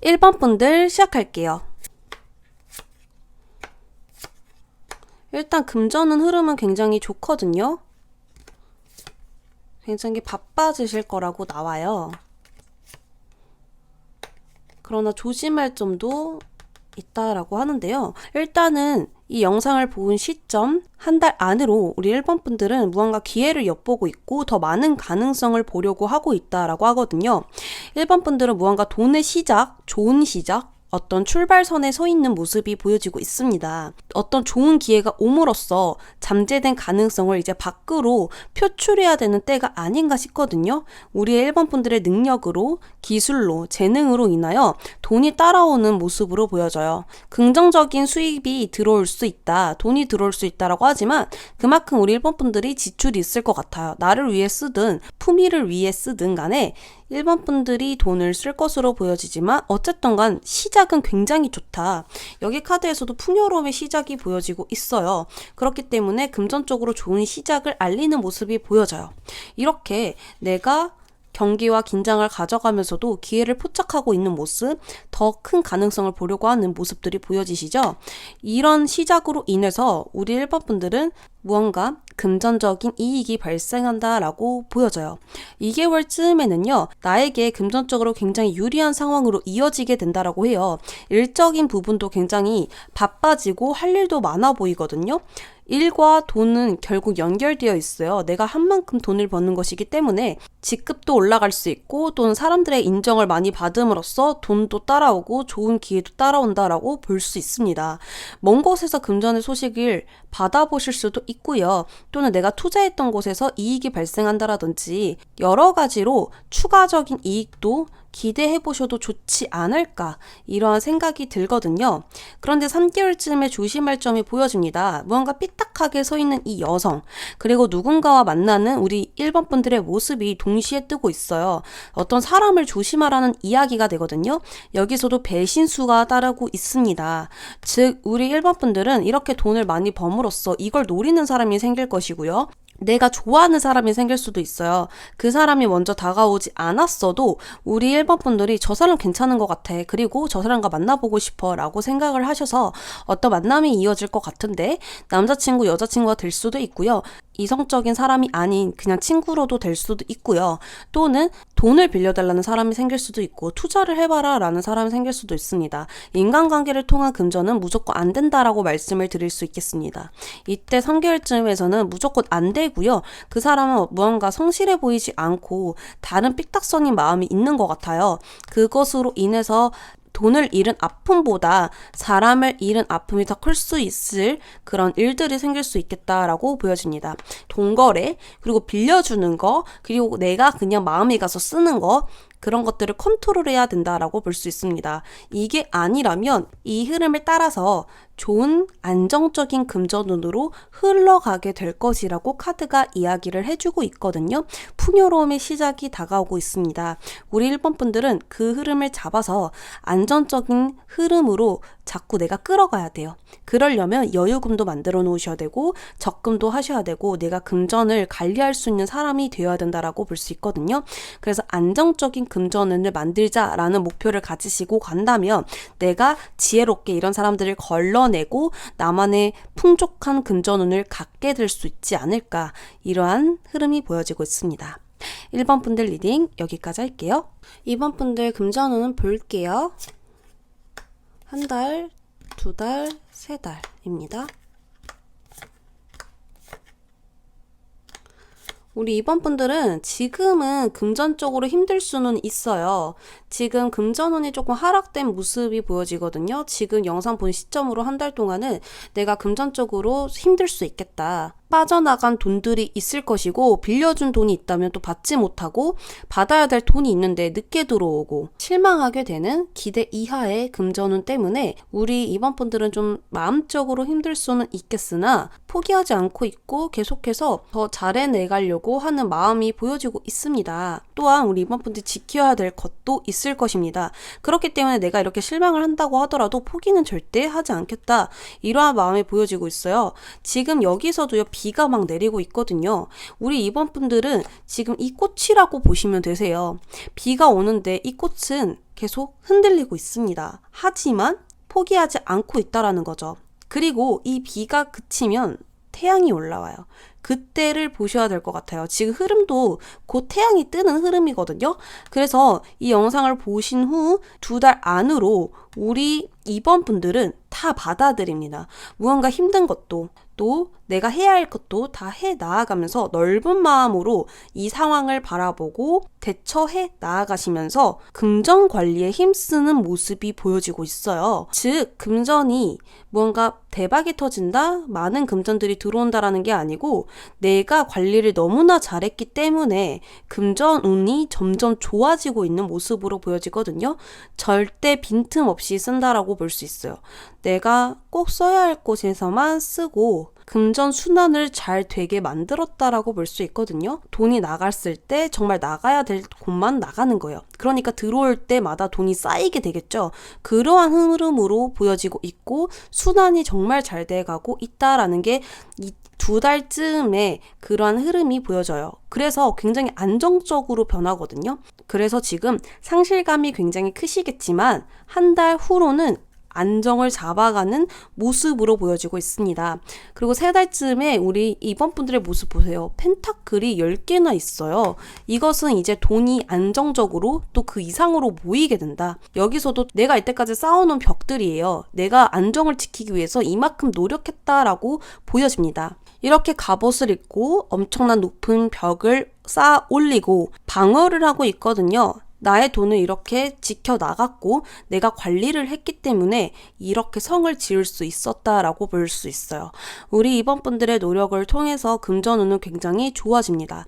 1번 분들 시작할게요. 일단 금전운 흐름은 굉장히 좋거든요. 굉장히 바빠지실 거라고 나와요. 그러나 조심할 점도 있다라고 하는데요. 일단은 이 영상을 본 시점 한 달 안으로 우리 1번 분들은 무언가 기회를 엿보고 있고 더 많은 가능성을 보려고 하고 있다라고 하거든요. 1번 분들은 무언가 돈의 시작, 좋은 시작, 어떤 출발선에 서 있는 모습이 보여지고 있습니다. 어떤 좋은 기회가 옴으로써 잠재된 가능성을 이제 밖으로 표출해야 되는 때가 아닌가 싶거든요. 우리의 1번 분들의 능력으로, 기술로, 재능으로 인하여 돈이 따라오는 모습으로 보여져요. 긍정적인 수입이 들어올 수 있다, 돈이 들어올 수 있다라고 하지만 그만큼 우리 1번 분들이 지출이 있을 것 같아요. 나를 위해 쓰든 품위를 위해 쓰든 간에 1번 분들이 돈을 쓸 것으로 보여지지만 어쨌든 간 시작은 굉장히 좋다. 여기 카드에서도 풍요로움의 시작이 보여지고 있어요. 그렇기 때문에 금전적으로 좋은 시작을 알리는 모습이 보여져요. 이렇게 내가 경기와 긴장을 가져가면서도 기회를 포착하고 있는 모습, 더 큰 가능성을 보려고 하는 모습들이 보여지시죠? 이런 시작으로 인해서 우리 1번 분들은 무언가 금전적인 이익이 발생한다라고 보여져요. 2개월쯤에는요, 나에게 금전적으로 굉장히 유리한 상황으로 이어지게 된다라고 해요. 일적인 부분도 굉장히 바빠지고 할 일도 많아 보이거든요. 일과 돈은 결국 연결되어 있어요. 내가 한 만큼 돈을 버는 것이기 때문에 직급도 올라갈 수 있고 또는 사람들의 인정을 많이 받음으로써 돈도 따라오고 좋은 기회도 따라온다라고 볼 수 있습니다. 먼 곳에서 금전의 소식을 받아보실 수도 있고요. 또는 내가 투자했던 곳에서 이익이 발생한다라든지 여러 가지로 추가적인 이익도 기대해 보셔도 좋지 않을까, 이러한 생각이 들거든요. 그런데 3개월쯤에 조심할 점이 보여집니다. 무언가 삐딱하게 서 있는 이 여성, 그리고 누군가와 만나는 우리 1번 분들의 모습이 동시에 뜨고 있어요. 어떤 사람을 조심하라는 이야기가 되거든요. 여기서도 배신수가 따르고 있습니다. 즉 우리 1번 분들은 이렇게 돈을 많이 범으로써 이걸 노리는 사람이 생길 것이고요. 내가 좋아하는 사람이 생길 수도 있어요. 그 사람이 먼저 다가오지 않았어도 우리 1번 분들이 저 사람 괜찮은 것 같아, 그리고 저 사람과 만나보고 싶어 라고 생각을 하셔서 어떤 만남이 이어질 것 같은데 남자친구, 여자친구가 될 수도 있고요. 이성적인 사람이 아닌 그냥 친구로도 될 수도 있고요. 또는 돈을 빌려달라는 사람이 생길 수도 있고 투자를 해봐라 라는 사람이 생길 수도 있습니다. 인간관계를 통한 금전은 무조건 안 된다라고 말씀을 드릴 수 있겠습니다. 이때 3개월쯤에서는 무조건 안 되고요. 그 사람은 무언가 성실해 보이지 않고 다른 삐딱선인 마음이 있는 것 같아요. 그것으로 인해서 돈을 잃은 아픔보다 사람을 잃은 아픔이 더 클 수 있을 그런 일들이 생길 수 있겠다라고 보여집니다. 돈거래, 그리고 빌려주는 거, 그리고 내가 그냥 마음이 가서 쓰는 거, 그런 것들을 컨트롤해야 된다라고 볼 수 있습니다. 이게 아니라면 이 흐름을 따라서 좋은 안정적인 금전운으로 흘러가게 될 것이라고 카드가 이야기를 해주고 있거든요. 풍요로움의 시작이 다가오고 있습니다. 우리 1번 분들은 그 흐름을 잡아서 안정적인 흐름으로 자꾸 내가 끌어가야 돼요. 그러려면 여유금도 만들어 놓으셔야 되고 적금도 하셔야 되고 내가 금전을 관리할 수 있는 사람이 되어야 된다라고 볼 수 있거든요. 그래서 안정적인 금전운을 만들자라는 목표를 가지시고 간다면 내가 지혜롭게 이런 사람들을 걸러내고 나만의 풍족한 금전운을 갖게 될 수 있지 않을까, 이러한 흐름이 보여지고 있습니다. 1번 분들 리딩 여기까지 할게요. 2번 분들 금전운은 볼게요. 한 달, 두 달, 세 달입니다. 우리 2번 분들은 지금은 금전적으로 힘들 수는 있어요. 지금 금전운이 조금 하락된 모습이 보여지거든요. 지금 영상 본 시점으로 한 달 동안은 내가 금전적으로 힘들 수 있겠다. 빠져나간 돈들이 있을 것이고 빌려준 돈이 있다면 또 받지 못하고 받아야 될 돈이 있는데 늦게 들어오고 실망하게 되는 기대 이하의 금전운 때문에 우리 2번 분들은 좀 마음적으로 힘들 수는 있겠으나 포기하지 않고 있고 계속해서 더 잘해내가려고 하는 마음이 보여지고 있습니다. 또한 우리 이번 분들이 지켜야 될 것도 있을 것입니다. 그렇기 때문에 내가 이렇게 실망을 한다고 하더라도 포기는 절대 하지 않겠다. 이러한 마음이 보여지고 있어요. 지금 여기서도요, 비가 막 내리고 있거든요. 우리 이번 분들은 지금 이 꽃이라고 보시면 되세요. 비가 오는데 이 꽃은 계속 흔들리고 있습니다. 하지만 포기하지 않고 있다라는 거죠. 그리고 이 비가 그치면 태양이 올라와요. 그때를 보셔야 될 것 같아요. 지금 흐름도 곧 태양이 뜨는 흐름이거든요. 그래서 이 영상을 보신 후 2달 안으로 우리 이번 분들은 다 받아들입니다. 무언가 힘든 것도 또 내가 해야 할 것도 다 해 나아가면서 넓은 마음으로 이 상황을 바라보고 대처해 나아가시면서 금전 관리에 힘쓰는 모습이 보여지고 있어요. 즉, 금전이 무언가 대박이 터진다, 많은 금전들이 들어온다라는 게 아니고 내가 관리를 너무나 잘했기 때문에 금전 운이 점점 좋아지고 있는 모습으로 보여지거든요. 절대 빈틈없이 쓴다라고 볼 수 있어요. 내가 꼭 써야 할 곳에서만 쓰고 금전 순환을 잘 되게 만들었다라고 볼 수 있거든요. 돈이 나갔을 때 정말 나가야 될 곳만 나가는 거예요. 그러니까 들어올 때마다 돈이 쌓이게 되겠죠. 그러한 흐름으로 보여지고 있고 순환이 정말 잘 돼가고 있다라는 게 이 2달쯤에 그러한 흐름이 보여져요. 그래서 굉장히 안정적으로 변하거든요. 그래서 지금 상실감이 굉장히 크시겠지만 한 달 후로는 안정을 잡아가는 모습으로 보여지고 있습니다. 그리고 3달쯤에 우리 이번 분들의 모습 보세요. 펜타클이 10개나 있어요. 이것은 이제 돈이 안정적으로 또 그 이상으로 모이게 된다. 여기서도 내가 이때까지 쌓아놓은 벽들이에요. 내가 안정을 지키기 위해서 이만큼 노력했다라고 보여집니다. 이렇게 갑옷을 입고 엄청난 높은 벽을 쌓아 올리고 방어를 하고 있거든요. 나의 돈을 이렇게 지켜나갔고 내가 관리를 했기 때문에 이렇게 성을 지을 수 있었다라고 볼 수 있어요. 우리 이번 분들의 노력을 통해서 금전운은 굉장히 좋아집니다.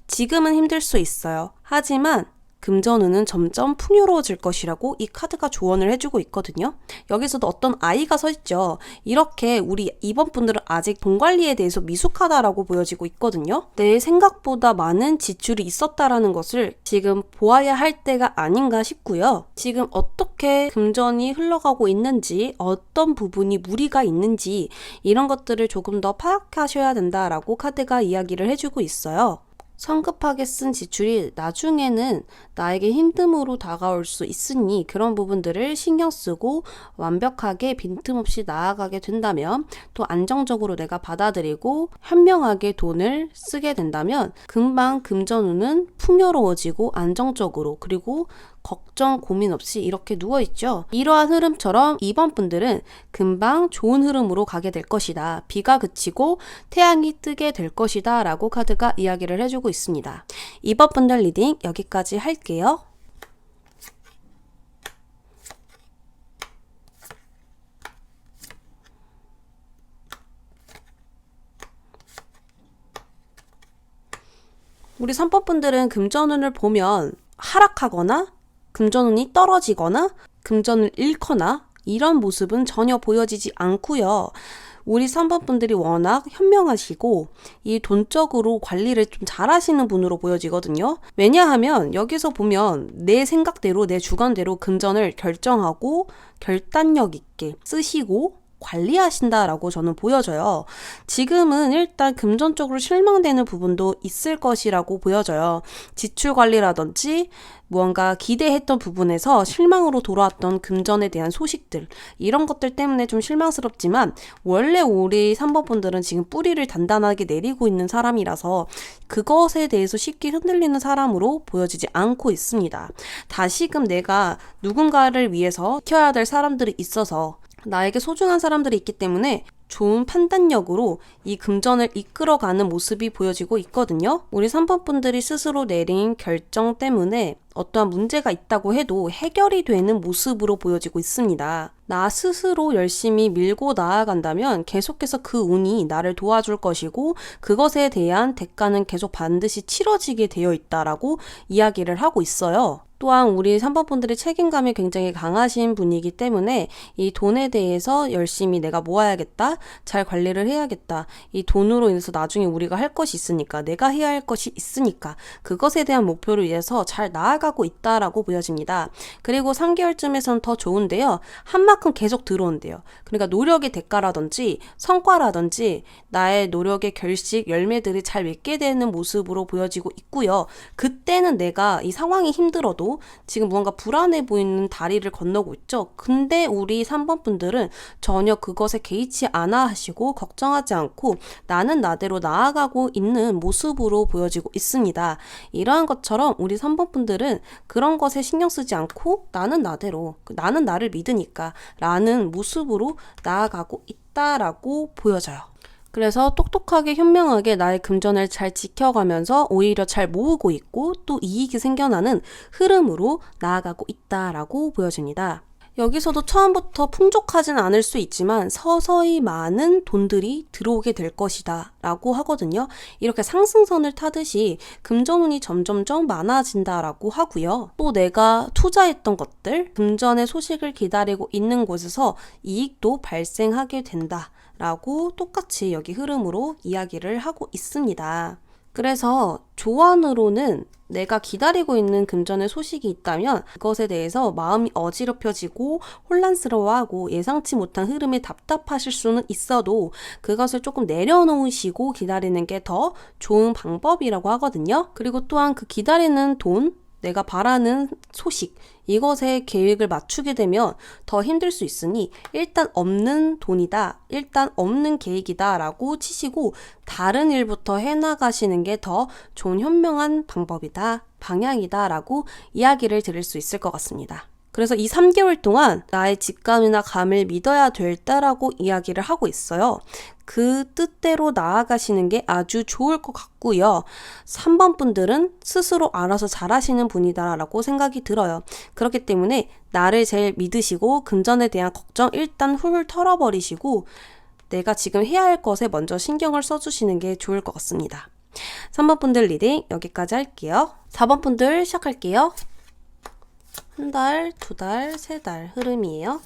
지금은 힘들 수 있어요. 하지만 금전운은 점점 풍요로워질 것이라고 이 카드가 조언을 해주고 있거든요. 여기서도 어떤 아이가 서 있죠. 이렇게 우리 이번 분들은 아직 돈 관리에 대해서 미숙하다라고 보여지고 있거든요. 내 생각보다 많은 지출이 있었다라는 것을 지금 보아야 할 때가 아닌가 싶고요. 지금 어떻게 금전이 흘러가고 있는지, 어떤 부분이 무리가 있는지 이런 것들을 조금 더 파악하셔야 된다라고 카드가 이야기를 해주고 있어요. 성급하게 쓴 지출이 나중에는 나에게 힘듦으로 다가올 수 있으니 그런 부분들을 신경 쓰고 완벽하게 빈틈없이 나아가게 된다면 또 안정적으로 내가 받아들이고 현명하게 돈을 쓰게 된다면 금방 금전운은 풍요로워지고 안정적으로 그리고 걱정 고민 없이 이렇게 누워있죠. 이러한 흐름처럼 이번 분들은 금방 좋은 흐름으로 가게 될 것이다. 비가 그치고 태양이 뜨게 될 것이다 라고 카드가 이야기를 해주고 있습니다. 이번 분들 리딩 여기까지 할게요. 우리 3번 분들은 금전운을 보면 하락하거나 금전운이 떨어지거나 금전을 잃거나 이런 모습은 전혀 보여지지 않고요. 우리 3번 분들이 워낙 현명하시고 이 돈적으로 관리를 좀 잘하시는 분으로 보여지거든요. 왜냐하면 여기서 보면 내 생각대로 내 주관대로 금전을 결정하고 결단력 있게 쓰시고 관리하신다라고 저는 보여져요. 지금은 일단 금전적으로 실망되는 부분도 있을 것이라고 보여져요. 지출 관리라든지 무언가 기대했던 부분에서 실망으로 돌아왔던 금전에 대한 소식들 이런 것들 때문에 좀 실망스럽지만 원래 우리 3번 분들은 지금 뿌리를 단단하게 내리고 있는 사람이라서 그것에 대해서 쉽게 흔들리는 사람으로 보여지지 않고 있습니다. 다시금 내가 누군가를 위해서 지켜야 될 사람들이 있어서 나에게 소중한 사람들이 있기 때문에 좋은 판단력으로 이 금전을 이끌어가는 모습이 보여지고 있거든요. 우리 3번 분들이 스스로 내린 결정 때문에 어떠한 문제가 있다고 해도 해결이 되는 모습으로 보여지고 있습니다. 나 스스로 열심히 밀고 나아간다면 계속해서 그 운이 나를 도와줄 것이고 그것에 대한 대가는 계속 반드시 치러지게 되어 있다라고 이야기를 하고 있어요. 또한 우리 3번 분들이 책임감이 굉장히 강하신 분이기 때문에 이 돈에 대해서 열심히 내가 모아야겠다, 잘 관리를 해야겠다, 이 돈으로 인해서 나중에 우리가 할 것이 있으니까, 내가 해야 할 것이 있으니까 그것에 대한 목표를 위해서 잘 나아가고 있다라고 보여집니다. 그리고 3개월쯤에선 더 좋은데요. 한 만큼 계속 들어온대요. 그러니까 노력의 대가라든지 성과라든지 나의 노력의 결식, 열매들이 잘 맺게 되는 모습으로 보여지고 있고요. 그때는 내가 이 상황이 힘들어도 지금 무언가 불안해 보이는 다리를 건너고 있죠. 근데 우리 3번 분들은 전혀 그것에 개의치 않아 하시고 걱정하지 않고 나는 나대로 나아가고 있는 모습으로 보여지고 있습니다. 이러한 것처럼 우리 3번 분들은 그런 것에 신경 쓰지 않고 나는 나대로, 나는 나를 믿으니까 라는 모습으로 나아가고 있다라고 보여져요. 그래서 똑똑하게 현명하게 나의 금전을 잘 지켜가면서 오히려 잘 모으고 있고 또 이익이 생겨나는 흐름으로 나아가고 있다라고 보여집니다. 여기서도 처음부터 풍족하진 않을 수 있지만 서서히 많은 돈들이 들어오게 될 것이다 라고 하거든요. 이렇게 상승선을 타듯이 금전운이 점점점 많아진다 라고 하고요. 또 내가 투자했던 것들, 금전의 소식을 기다리고 있는 곳에서 이익도 발생하게 된다 라고 똑같이 여기 흐름으로 이야기를 하고 있습니다. 그래서 조언으로는 내가 기다리고 있는 금전의 소식이 있다면 그것에 대해서 마음이 어지럽혀지고 혼란스러워하고 예상치 못한 흐름에 답답하실 수는 있어도 그것을 조금 내려놓으시고 기다리는 게 더 좋은 방법이라고 하거든요. 그리고 또한 그 기다리는 돈, 내가 바라는 소식, 이것에 계획을 맞추게 되면 더 힘들 수 있으니 일단 없는 돈이다, 일단 없는 계획이다 라고 치시고 다른 일부터 해나가시는 게 더 좋은 현명한 방법이다, 방향이다 라고 이야기를 드릴 수 있을 것 같습니다. 그래서 이 3개월 동안 나의 직감이나 감을 믿어야 될 때라고 이야기를 하고 있어요. 그 뜻대로 나아가시는 게 아주 좋을 것 같고요. 3번 분들은 스스로 알아서 잘하시는 분이다라고 생각이 들어요. 그렇기 때문에 나를 제일 믿으시고 금전에 대한 걱정 일단 훌훌 털어버리시고 내가 지금 해야 할 것에 먼저 신경을 써주시는 게 좋을 것 같습니다. 3번 분들 리딩 여기까지 할게요. 4번 분들 시작할게요. 한 달, 두 달, 세 달 흐름이에요.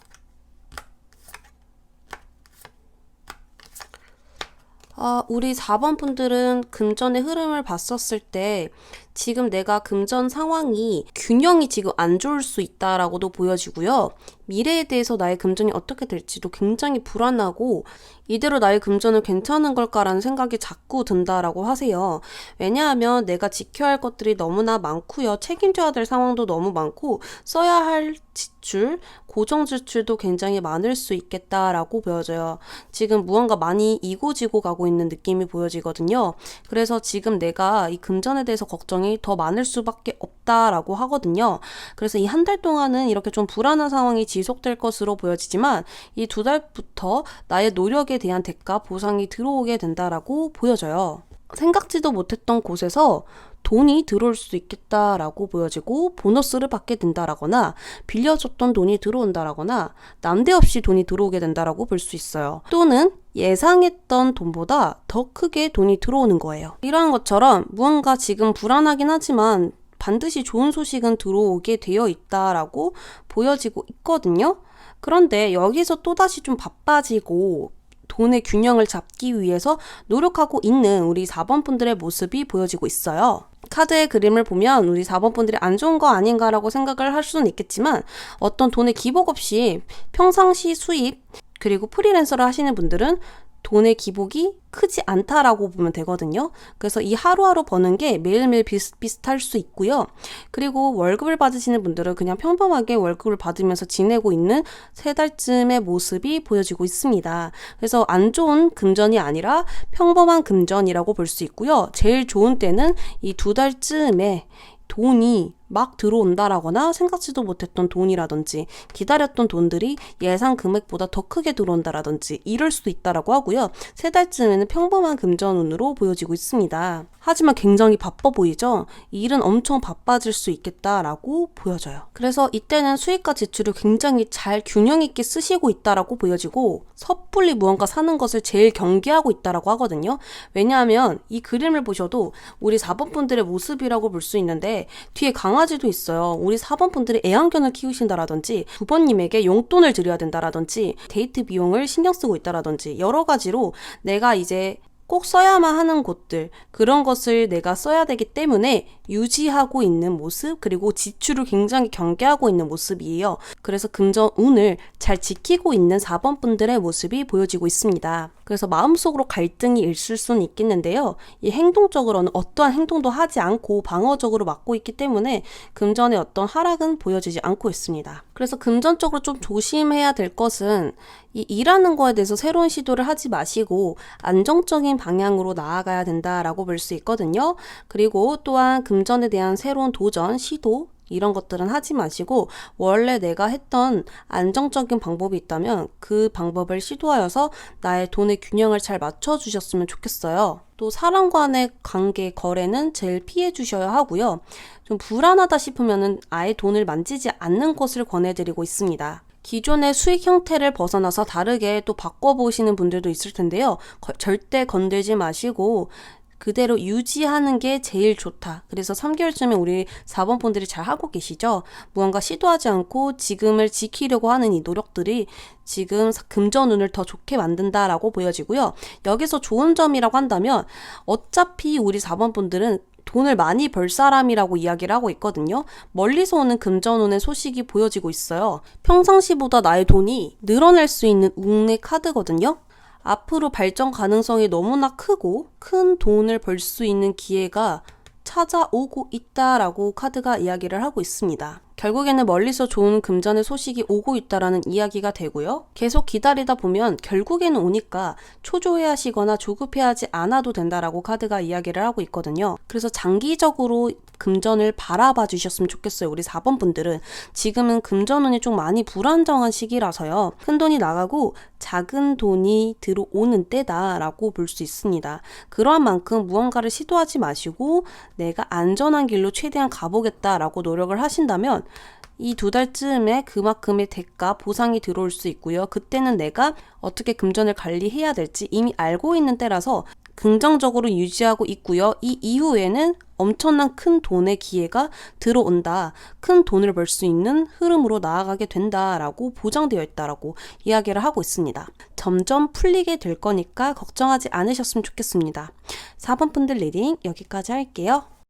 우리 4번 분들은 금전의 흐름을 봤었을 때 지금 내가 금전 상황이 균형이 지금 안 좋을 수 있다라고도 보여지고요. 미래에 대해서 나의 금전이 어떻게 될지도 굉장히 불안하고 이대로 나의 금전은 괜찮은 걸까라는 생각이 자꾸 든다라고 하세요. 왜냐하면 내가 지켜야 할 것들이 너무나 많고요. 책임져야 될 상황도 너무 많고 써야 할 지출, 고정 지출도 굉장히 많을 수 있겠다라고 보여져요. 지금 무언가 많이 이고지고 가고 있는 느낌이 보여지거든요. 그래서 지금 내가 이 금전에 대해서 걱정이 더 많을 수밖에 없다라고 하거든요. 그래서 이 한 달 동안은 이렇게 좀 불안한 상황이 지속될 것으로 보여지지만 이 두 달부터 나의 노력에 대한 대가 보상이 들어오게 된다라고 보여져요. 생각지도 못했던 곳에서 돈이 들어올 수 있겠다라고 보여지고 보너스를 받게 된다라거나 빌려줬던 돈이 들어온다라거나 남대없이 돈이 들어오게 된다라고 볼 수 있어요. 또는 예상했던 돈보다 더 크게 돈이 들어오는 거예요. 이러한 것처럼 무언가 지금 불안하긴 하지만 반드시 좋은 소식은 들어오게 되어 있다라고 보여지고 있거든요. 그런데 여기서 또다시 좀 바빠지고 돈의 균형을 잡기 위해서 노력하고 있는 우리 4번 분들의 모습이 보여지고 있어요. 카드의 그림을 보면 우리 4번 분들이 안 좋은 거 아닌가라고 생각을 할 수는 있겠지만 어떤 돈의 기복 없이 평상시 수입 그리고 프리랜서를 하시는 분들은 돈의 기복이 크지 않다라고 보면 되거든요. 그래서 이 하루하루 버는 게 매일매일 비슷비슷할 수 있고요. 그리고 월급을 받으시는 분들은 그냥 평범하게 월급을 받으면서 지내고 있는 3달쯤의 모습이 보여지고 있습니다. 그래서 안 좋은 금전이 아니라 평범한 금전이라고 볼 수 있고요. 제일 좋은 때는 이 2달쯤에 돈이 막 들어온다라거나 생각지도 못했던 돈이라든지 기다렸던 돈들이 예상 금액보다 더 크게 들어온다라든지 이럴 수도 있다라고 하고요. 3달쯤에는 평범한 금전운으로 보여지고 있습니다. 하지만 굉장히 바빠 보이죠? 일은 엄청 바빠질 수 있겠다라고 보여져요. 그래서 이때는 수익과 지출을 굉장히 잘 균형 있게 쓰시고 있다라고 보여지고 섣불리 무언가 사는 것을 제일 경계하고 있다라고 하거든요. 왜냐하면 이 그림을 보셔도 우리 4번 분들의 모습이라고 볼 수 있는데 뒤에 강한 강아지도 있어요. 우리 4번 분들이 애완견을 키우신다라든지 부모님에게 용돈을 드려야 된다라든지 데이트 비용을 신경 쓰고 있다라든지 여러 가지로 내가 이제 꼭 써야만 하는 곳들, 그런 것을 내가 써야 되기 때문에 유지하고 있는 모습, 그리고 지출을 굉장히 경계하고 있는 모습이에요. 그래서 금전운을 잘 지키고 있는 4번 분들의 모습이 보여지고 있습니다. 그래서 마음속으로 갈등이 있을 수는 있겠는데요. 이 행동적으로는 어떠한 행동도 하지 않고 방어적으로 막고 있기 때문에 금전의 어떤 하락은 보여지지 않고 있습니다. 그래서 금전적으로 좀 조심해야 될 것은 이 일하는 거에 대해서 새로운 시도를 하지 마시고 안정적인 방향으로 나아가야 된다라고 볼 수 있거든요. 그리고 또한 금전에 대한 새로운 도전, 시도 이런 것들은 하지 마시고 원래 내가 했던 안정적인 방법이 있다면 그 방법을 시도하여서 나의 돈의 균형을 잘 맞춰주셨으면 좋겠어요. 또 사람 간의 관계, 거래는 제일 피해 주셔야 하고요. 좀 불안하다 싶으면 아예 돈을 만지지 않는 것을 권해드리고 있습니다. 기존의 수익 형태를 벗어나서 다르게 또 바꿔보시는 분들도 있을 텐데요. 절대 건들지 마시고 그대로 유지하는 게 제일 좋다. 그래서 3개월쯤에 우리 4번 분들이 잘 하고 계시죠? 무언가 시도하지 않고 지금을 지키려고 하는 이 노력들이 지금 금전운을 더 좋게 만든다라고 보여지고요. 여기서 좋은 점이라고 한다면 어차피 우리 4번 분들은 돈을 많이 벌 사람이라고 이야기를 하고 있거든요. 멀리서 오는 금전운의 소식이 보여지고 있어요. 평상시보다 나의 돈이 늘어날 수 있는 운의 카드거든요. 앞으로 발전 가능성이 너무나 크고 큰 돈을 벌 수 있는 기회가 찾아오고 있다라고 카드가 이야기를 하고 있습니다. 결국에는 멀리서 좋은 금전의 소식이 오고 있다라는 이야기가 되고요. 계속 기다리다 보면 결국에는 오니까 초조해하시거나 조급해하지 않아도 된다라고 카드가 이야기를 하고 있거든요. 그래서 장기적으로 금전을 바라봐 주셨으면 좋겠어요. 우리 4번 분들은 지금은 금전운이 좀 많이 불안정한 시기라서요. 큰 돈이 나가고 작은 돈이 들어오는 때다라고 볼 수 있습니다. 그러한 만큼 무언가를 시도하지 마시고 내가 안전한 길로 최대한 가보겠다라고 노력을 하신다면 이 2달쯤에 그만큼의 대가, 보상이 들어올 수 있고요. 그때는 내가 어떻게 금전을 관리해야 될지 이미 알고 있는 때라서 긍정적으로 유지하고 있고요. 이 이후에는 엄청난 큰 돈의 기회가 들어온다. 큰 돈을 벌 수 있는 흐름으로 나아가게 된다라고 보장되어 있다라고 이야기를 하고 있습니다. 점점 풀리게 될 거니까 걱정하지 않으셨으면 좋겠습니다. 4번 분들 리딩 여기까지 할게요.